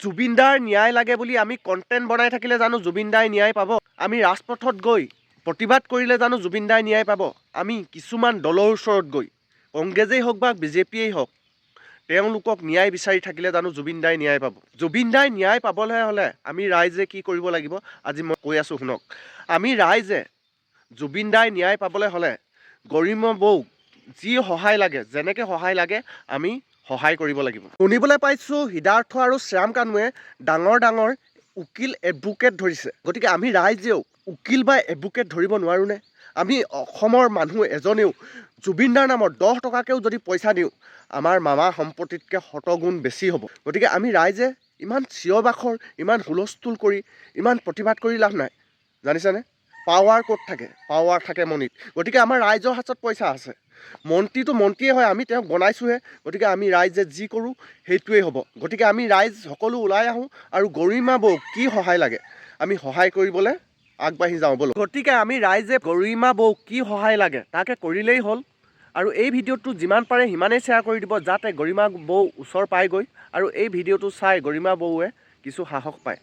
জুবিনদাৰ ন্যায় লাগে বুলি আমি কণ্টেণ্ট বনাই থাকিলে জানো জুবিনদাই ন্যায় পাব? আমি ৰাজপথত গৈ প্ৰতিবাদ কৰিলে জানো জুবিনদাই ন্যায় পাব? আমি কিছুমান দলৰ ওচৰত গৈ কংগ্ৰেছেই হওক বা বিজেপিয়েই হওক তেওঁলোকক ন্যায় বিচাৰি থাকিলে জানো জুবিনদাই ন্যায় পাব? জুবিনদাই ন্যায় পাবলৈ হ'লে আমি ৰাইজে কি কৰিব লাগিব আজি মই কৈ আছোঁ শুনক। আমি ৰাইজে জুবিনদাই ন্যায় পাবলৈ হ'লে গৰিমা বৌক যি সহায় লাগে যেনেকৈ সহায় লাগে আমি সহায় কৰিব লাগিব। শুনিবলৈ পাইছোঁ সিদ্ধাৰ্থ আৰু শ্যাম কানুৱে ডাঙৰ ডাঙৰ উকিল এডভোকেট ধৰিছে। গতিকে আমি ৰাইজেও উকিল বা এডভোকেট ধৰিব নোৱাৰোঁনে? আমি অসমৰ মানুহ এজনেও জুবিনদাৰ নামত 10 টকাকেও যদি পইচা দিওঁ আমাৰ মামা সম্পত্তিতকৈ শতগুণ বেছি হ'ব। গতিকে আমি ৰাইজে ইমান চিঞৰ বাখৰ ইমান হুলস্থুল কৰি ইমান প্ৰতিবাদ কৰি লাভ নাই। জানিছেনে? পাৱাৰ ক'ত থাকে? পাৱাৰ থাকে মণিত। গতিকে আমাৰ ৰাইজৰ হাতত পইচা আছে। মন্ত্ৰীটো মন্ত্ৰীয়ে হয়, আমি তেওঁক বনাইছোঁহে। গতিকে আমি ৰাইজে যি কৰোঁ সেইটোৱেই হ'ব। গতিকে আমি ৰাইজ সকলো ওলাই আহোঁ আৰু গৰিমা বৌক কি সহায় লাগে আমি সহায় কৰিবলৈ আগবাঢ়ি যাওঁ ব'লো। গতিকে আমি ৰাইজে গৰিমা বৌক কি সহায় লাগে তাকে কৰিলেই হ'ল। আৰু এই ভিডিঅ'টো যিমান পাৰে সিমানেই শ্বেয়াৰ কৰি দিব যাতে গৰিমা বৌ ওচৰ পায়গৈ আৰু এই ভিডিঅ'টো চাই গৰিমা বৌৱে কিছু সাহস পায়।